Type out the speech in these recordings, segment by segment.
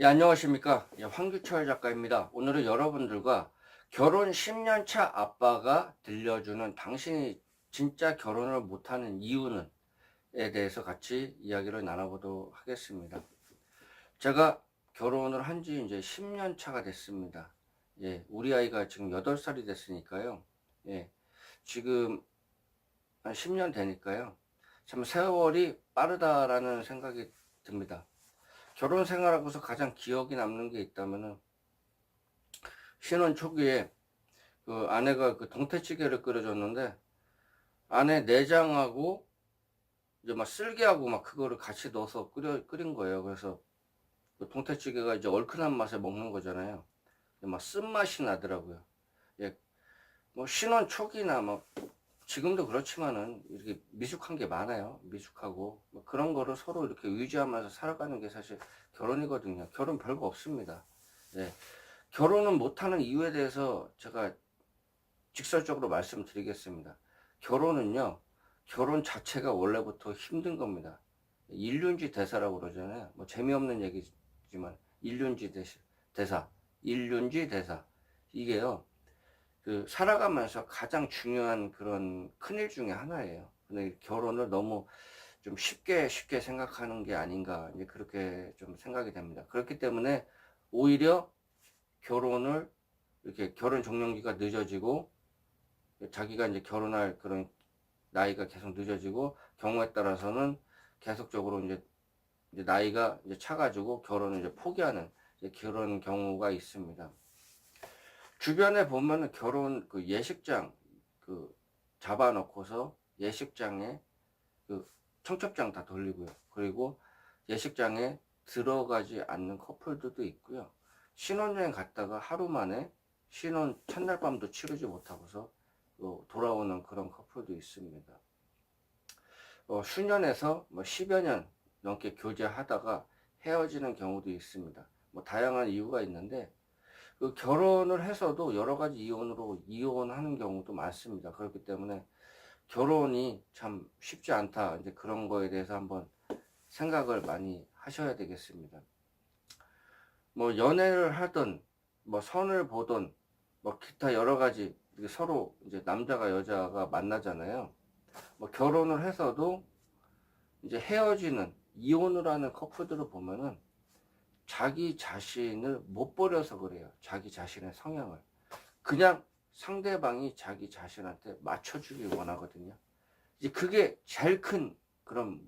예, 안녕하십니까. 예, 황규철 작가입니다. 오늘은 여러분들과 결혼 10년 차 아빠가 들려주는 당신이 진짜 결혼을 못하는 이유는 에 대해서 같이 이야기를 나눠보도록 하겠습니다. 제가 결혼을 한 지 이제 10년 차가 됐습니다. 예, 우리 아이가 지금 8살이 됐으니까요. 예, 지금 한 10년 되니까요. 참 세월이 빠르다라는 생각이 듭니다. 결혼 생활하고서 가장 기억이 남는 게 있다면은 신혼 초기에 그 아내가 그 동태찌개를 끓여줬는데 안에 내장하고 이제 막 쓸개하고 막 그거를 같이 넣어서 끓인 거예요. 그래서 그 동태찌개가 이제 얼큰한 맛에 먹는 거잖아요. 막 쓴맛이 나더라고요. 예, 뭐 신혼 초기나 뭐 지금도 그렇지만은 이렇게 미숙한 게 많아요. 미숙하고 뭐 그런 거를 서로 이렇게 유지하면서 살아가는 게 사실 결혼이거든요. 결혼 별거 없습니다. 예. 결혼은 못하는 이유에 대해서 제가 직설적으로 말씀드리겠습니다. 결혼은요, 결혼 자체가 원래부터 힘든 겁니다. 일륜지 대사라고 그러잖아요. 뭐 재미없는 얘기지만, 일륜지 대사, 일륜지 대사. 이게요, 그 살아가면서 가장 중요한 그런 큰일 중에 하나예요. 근데 결혼을 너무 좀 쉽게 생각하는 게 아닌가, 이제 그렇게 좀 생각이 됩니다. 그렇기 때문에 오히려 결혼을 이렇게 결혼 종료기가 늦어지고 자기가 이제 결혼할 그런 나이가 계속 늦어지고 경우에 따라서는 계속적으로 이제 나이가 이제 차가지고 결혼을 이제 포기하는 이제 그런 경우가 있습니다. 주변에 보면은 결혼 그 예식장 그 잡아놓고서 예식장에 그 청첩장 다 돌리고요. 그리고 예식장에 들어가지 않는 커플들도 있고요. 신혼여행 갔다가 하루 만에 신혼 첫날 밤도 치르지 못하고서 돌아오는 그런 커플도 있습니다. 수년에서 뭐 10여 년 넘게 교제하다가 헤어지는 경우도 있습니다. 뭐 다양한 이유가 있는데 그 결혼을 해서도 여러 가지 이혼으로 이혼하는 경우도 많습니다. 그렇기 때문에 결혼이 참 쉽지 않다. 이제 그런 거에 대해서 한번 생각을 많이 하셔야 되겠습니다. 뭐 연애를 하든 뭐 선을 보든 뭐 기타 여러 가지 서로 이제 남자가 여자가 만나잖아요. 뭐 결혼을 해서도 이제 헤어지는 이혼을 하는 커플들을 보면은 자기 자신을 못 버려서 그래요. 자기 자신의 성향을 그냥 상대방이 자기 자신한테 맞춰주길 원하거든요. 이제 그게 제일 큰 그런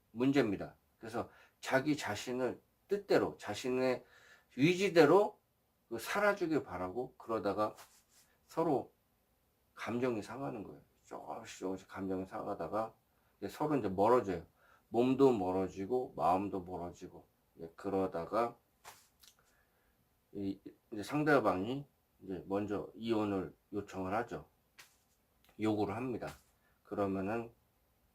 문제입니다. 그래서 자기 자신을 뜻대로 자신의 의지대로 살아주길 바라고 그러다가 서로 감정이 상하는 거예요. 조금씩 감정이 상하다가 서로 이제 멀어져요. 몸도 멀어지고 마음도 멀어지고 그러다가 이제 상대방이 이제 먼저 이혼을 요청을 하죠. 요구를 합니다. 그러면은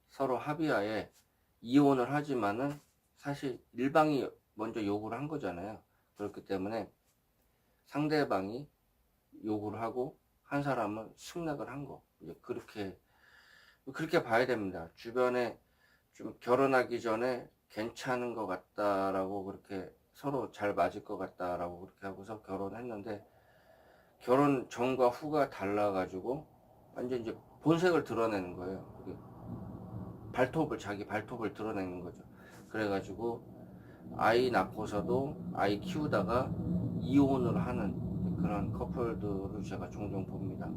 서로 합의하에 이혼을 하지만은 사실 일방이 먼저 요구를 한 거잖아요. 그렇기 때문에 상대방이 요구를 하고 한 사람은 승낙을 한 거. 그렇게 봐야 됩니다. 주변에 좀 결혼하기 전에 괜찮은 것 같다라고 그렇게 서로 잘 맞을 것 같다라고 그렇게 하고서 결혼했는데 결혼 전과 후가 달라가지고 완전 이제 본색을 드러내는 거예요. 자기 발톱을 드러내는 거죠. 그래가지고 아이 낳고서도 아이 키우다가 이혼을 하는 그런 커플들을 제가 종종 봅니다.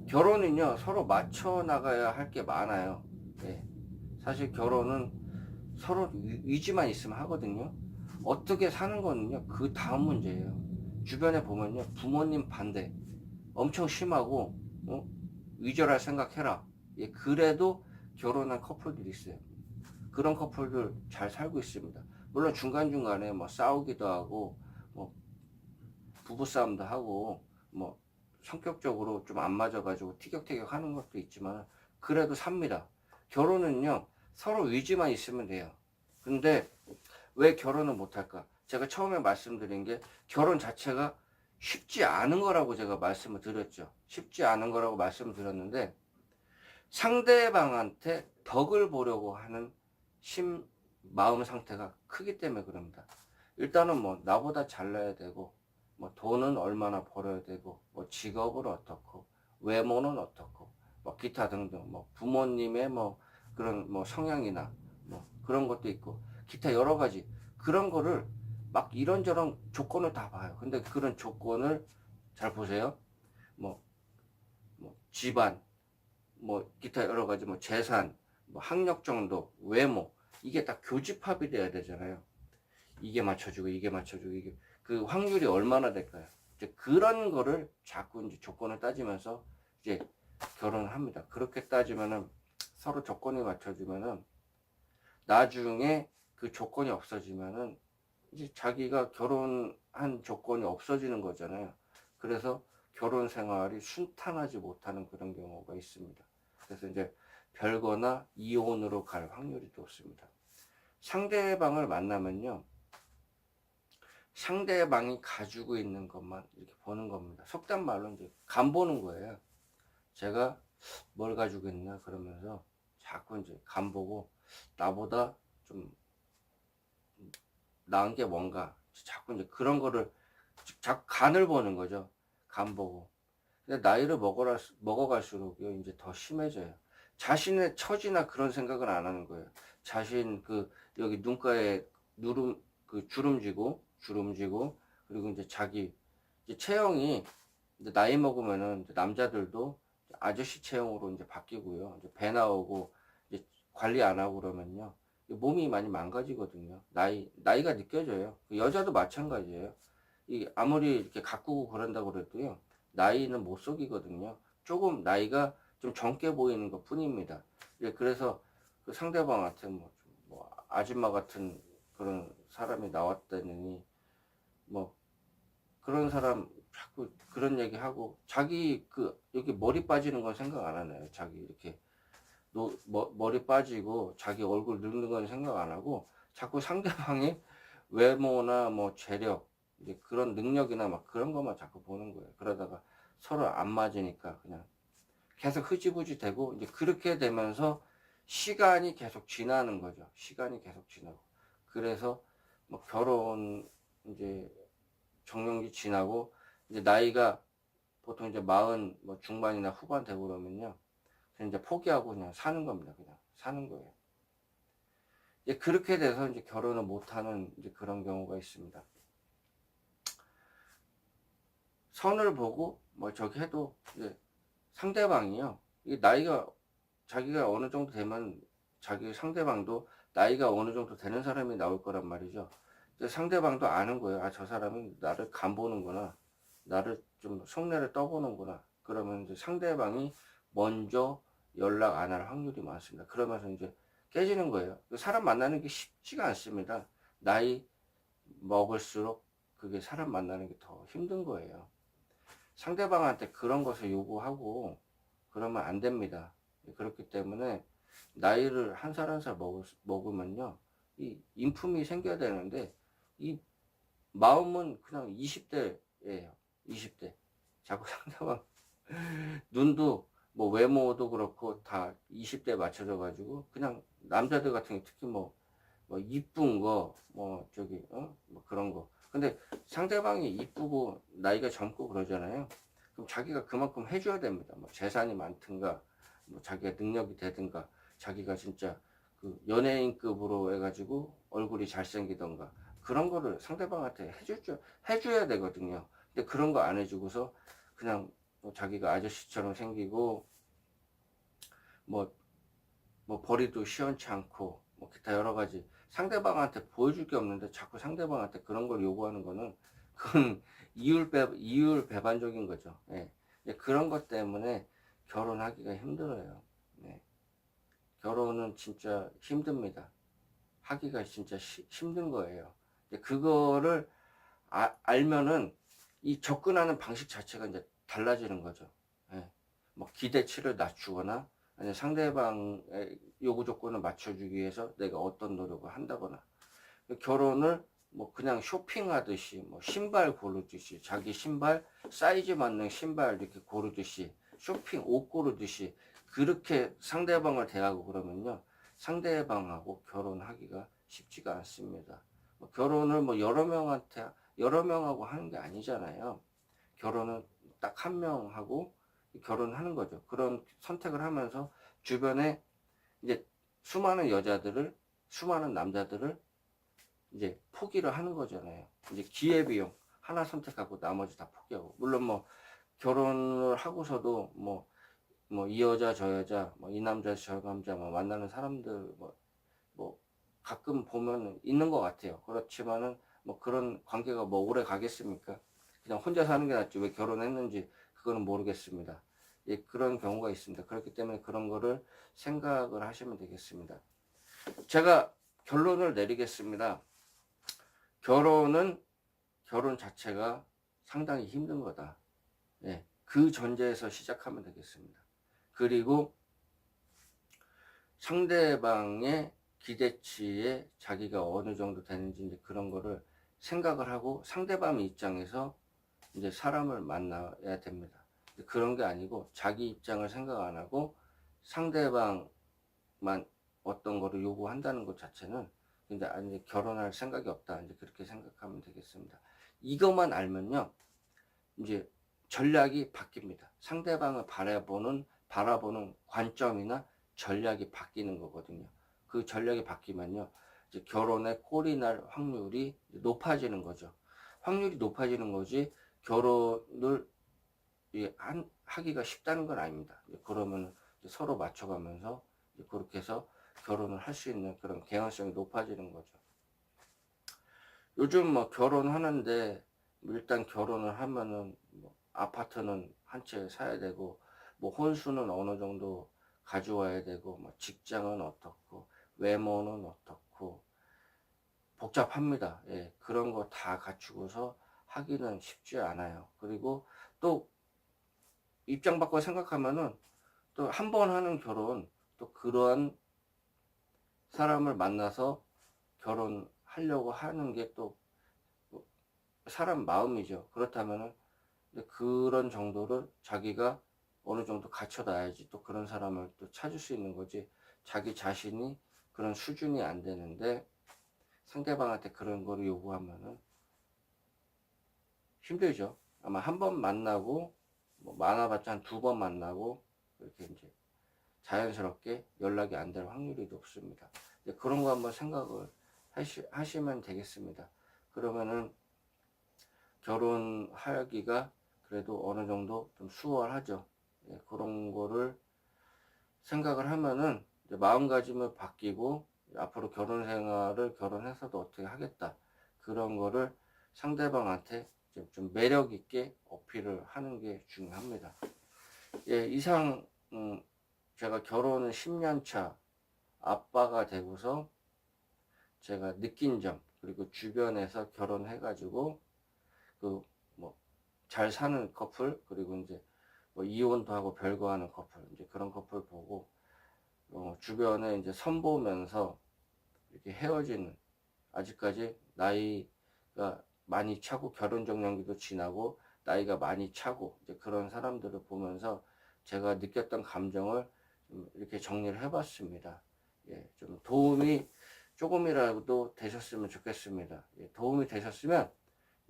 결혼은요 서로 맞춰 나가야 할 게 많아요. 예. 사실 결혼은 서로 의지만 있으면 하거든요. 어떻게 사는 거는요 그 다음 문제예요. 주변에 보면요 부모님 반대 엄청 심하고 위절할 생각해라. 예, 그래도 결혼한 커플들이 있어요. 그런 커플들 잘 살고 있습니다. 물론 중간중간에 뭐 싸우기도 하고 뭐 부부싸움도 하고 뭐 성격적으로 좀 안 맞아가지고 티격태격 하는 것도 있지만 그래도 삽니다. 결혼은요 서로 의지만 있으면 돼요. 근데 왜 결혼을 못할까? 제가 처음에 말씀드린 게 결혼 자체가 쉽지 않은 거라고 제가 말씀을 드렸죠. 쉽지 않은 거라고 말씀을 드렸는데 상대방한테 덕을 보려고 하는 마음 상태가 크기 때문에 그럽니다. 일단은 뭐 나보다 잘나야 되고, 뭐 돈은 얼마나 벌어야 되고, 뭐 직업은 어떻고, 외모는 어떻고, 뭐 기타 등등, 뭐 부모님의 뭐 그런 뭐 성향이나 뭐 그런 것도 있고, 기타 여러 가지 그런 거를 막 이런저런 조건을 다 봐요. 근데 그런 조건을 잘 보세요. 뭐, 뭐 집안, 뭐 기타 여러 가지 뭐 재산, 뭐 학력 정도, 외모 이게 다 교집합이 돼야 되잖아요. 이게 맞춰주고 이게 맞춰주고 이게 그 확률이 얼마나 될까요? 이제 그런 거를 자꾸 이제 조건을 따지면서 이제 결혼을 합니다. 그렇게 따지면은 서로 조건이 맞춰지면은 나중에 그 조건이 없어지면은 이제 자기가 결혼한 조건이 없어지는 거잖아요. 그래서 결혼 생활이 순탄하지 못하는 그런 경우가 있습니다. 그래서 이제 별거나 이혼으로 갈 확률이 높습니다. 상대방을 만나면요, 상대방이 가지고 있는 것만 이렇게 보는 겁니다. 속단 말로 이제 간 보는 거예요. 제가 뭘 가지고 있나 그러면서 자꾸 이제 간 보고 나보다 좀 나은 게 뭔가 자꾸 이제 그런 거를 자꾸 간을 보는 거죠. 간 보고. 근데 나이를 먹어갈수록요 이제 더 심해져요. 자신의 처지나 그런 생각은 안 하는 거예요. 자신 그 여기 눈가에 주름지고 그리고 이제 자기 이제 체형이 이제 나이 먹으면은 이제 남자들도 아저씨 체형으로 이제 바뀌고요. 이제 배 나오고 이제 관리 안 하고 그러면요. 몸이 많이 망가지거든요. 나이가 느껴져요. 여자도 마찬가지예요. 이 아무리 이렇게 가꾸고 그런다고 그래도요. 나이는 못 속이거든요. 조금 나이가 좀 젊게 보이는 것 뿐입니다. 예, 그래서 그 상대방한테 뭐 아줌마 같은 그런 사람이 나왔다니 뭐 그런 사람 자꾸 그런 얘기 하고 자기 그 여기 머리 빠지는 건 생각 안 하네요. 자기 이렇게 머리 빠지고 자기 얼굴 늙는 건 생각 안 하고 자꾸 상대방의 외모나 뭐 재력 이제 그런 능력이나 막 그런 것만 자꾸 보는 거예요. 그러다가 서로 안 맞으니까 그냥 계속 흐지부지 되고 이제 그렇게 되면서 시간이 계속 지나는 거죠. 시간이 계속 지나고 그래서 뭐 결혼 이제 정년기 지나고 이제 나이가 보통 이제 40 뭐 중반이나 후반 되고 그러면요. 이제 포기하고 그냥 사는 겁니다. 그냥 사는 거예요. 이제 그렇게 돼서 이제 결혼을 못하는 이제 그런 경우가 있습니다. 선을 보고 뭐 저기 해도 이제 상대방이요. 이 나이가 자기가 어느 정도 되면 자기 상대방도 나이가 어느 정도 되는 사람이 나올 거란 말이죠. 상대방도 아는 거예요. 아, 저 사람은 나를 간보는구나. 나를 좀 속내를 떠보는구나. 그러면 이제 상대방이 먼저 연락 안 할 확률이 많습니다. 그러면서 이제 깨지는 거예요. 사람 만나는 게 쉽지가 않습니다. 나이 먹을수록 그게 사람 만나는 게 더 힘든 거예요. 상대방한테 그런 것을 요구하고 그러면 안 됩니다. 그렇기 때문에 나이를 한 살 한 살 먹으면요. 이 인품이 생겨야 되는데 이 마음은 그냥 20대예요. 20대. 자꾸 상대방 눈도 뭐 외모도 그렇고 다 20대 맞춰져 가지고 그냥 남자들 같은 게 특히 뭐 이쁜 거 뭐 저기 뭐 그런 거. 근데 상대방이 이쁘고 나이가 젊고 그러잖아요. 그럼 자기가 그만큼 해줘야 됩니다. 뭐 재산이 많든가 뭐 자기가 능력이 되든가 자기가 진짜 그 연예인급으로 해가지고 얼굴이 잘생기던가 그런 거를 상대방한테 해줘야 되거든요. 근데 그런 거 안 해주고서 그냥 뭐 자기가 아저씨처럼 생기고 뭐, 뭐 벌이도 시원치 않고 뭐 기타 여러 가지 상대방한테 보여줄 게 없는데 자꾸 상대방한테 그런 걸 요구하는 거는 그건 이율 배반적인 거죠. 예. 그런 것 때문에 결혼하기가 힘들어요. 네. 결혼은 진짜 힘듭니다. 하기가 진짜 힘든 거예요. 그거를 알면은 이 접근하는 방식 자체가 이제 달라지는 거죠. 예. 뭐 기대치를 낮추거나 아니 상대방의 요구 조건을 맞춰주기 위해서 내가 어떤 노력을 한다거나 결혼을 뭐 그냥 쇼핑하듯이 뭐 신발 고르듯이 자기 신발 사이즈 맞는 신발 이렇게 고르듯이 쇼핑 옷 고르듯이 그렇게 상대방을 대하고 그러면요 상대방하고 결혼하기가 쉽지가 않습니다. 결혼을 뭐 여러 명하고 하는 게 아니잖아요. 결혼은 딱 한 명하고 결혼하는 거죠. 그런 선택을 하면서 주변에 이제 수많은 남자들을 이제 포기를 하는 거잖아요. 이제 기회비용 하나 선택하고 나머지 다 포기하고. 물론 뭐 결혼을 하고서도 뭐 이 여자 저 여자 뭐 이 남자 저 남자 뭐 만나는 사람들 뭐 가끔 보면 있는 것 같아요. 그렇지만은 뭐 그런 관계가 뭐 오래 가겠습니까? 그냥 혼자 사는 게 낫지 왜 결혼했는지 그거는 모르겠습니다. 예, 그런 경우가 있습니다. 그렇기 때문에 그런 거를 생각을 하시면 되겠습니다. 제가 결론을 내리겠습니다. 결혼 자체가 상당히 힘든 거다. 예, 그 전제에서 시작하면 되겠습니다. 그리고 상대방의 기대치에 자기가 어느 정도 되는지 이제 그런 거를 생각을 하고 상대방 입장에서 이제 사람을 만나야 됩니다. 그런 게 아니고 자기 입장을 생각 안 하고 상대방만 어떤 거를 요구한다는 것 자체는 근데 아니 결혼할 생각이 없다. 이제 그렇게 생각하면 되겠습니다. 이것만 알면요. 이제 전략이 바뀝니다. 상대방을 바라보는 관점이나 전략이 바뀌는 거거든요. 그 전략이 바뀌면요. 이제 결혼에 꼴이 날 확률이 높아지는 거죠. 확률이 높아지는 거지 결혼을 하기가 쉽다는 건 아닙니다. 그러면 서로 맞춰가면서 그렇게 해서 결혼을 할 수 있는 그런 개연성이 높아지는 거죠. 요즘 뭐 결혼하는데 일단 결혼을 하면은 뭐 아파트는 한 채 사야 되고 뭐 혼수는 어느 정도 가져와야 되고 뭐 직장은 어떻고 외모는 어떻고 복잡합니다. 예, 그런 거 다 갖추고서 하기는 쉽지 않아요. 그리고 또 입장 바꿔 생각하면은 또 한 번 하는 결혼 또 그러한 사람을 만나서 결혼하려고 하는 게 또 사람 마음이죠. 그렇다면은 그런 정도를 자기가 어느 정도 갖춰놔야지 또 그런 사람을 또 찾을 수 있는 거지. 자기 자신이 그런 수준이 안 되는데 상대방한테 그런 거를 요구하면은 힘들죠. 아마 한 번 만나고 뭐 많아봤자 한 두 번 만나고 이렇게 이제 자연스럽게 연락이 안 될 확률이 높습니다. 그런 거 한번 생각을 하시면 되겠습니다. 그러면은 결혼하기가 그래도 어느 정도 좀 수월하죠. 예, 그런 거를 생각을 하면은 이제 마음가짐을 바뀌고 앞으로 결혼 생활을 결혼해서도 어떻게 하겠다. 그런 거를 상대방한테 좀 매력 있게 어필을 하는 게 중요합니다. 예, 이상 제가 결혼은 10년 차 아빠가 되고서 제가 느낀 점 그리고 주변에서 결혼해가지고 그 뭐 잘 사는 커플 그리고 이제 뭐 이혼도 하고 별거 하는 커플 이제 그런 커플 보고 주변에 이제 선보면서 이렇게 헤어지는 아직까지 나이가 많이 차고 결혼 정년기도 지나고 나이가 많이 차고 이제 그런 사람들을 보면서 제가 느꼈던 감정을 좀 이렇게 정리를 해봤습니다. 예, 좀 도움이 조금이라도 되셨으면 좋겠습니다. 예, 도움이 되셨으면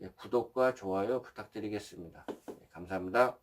예, 구독과 좋아요 부탁드리겠습니다. 예, 감사합니다.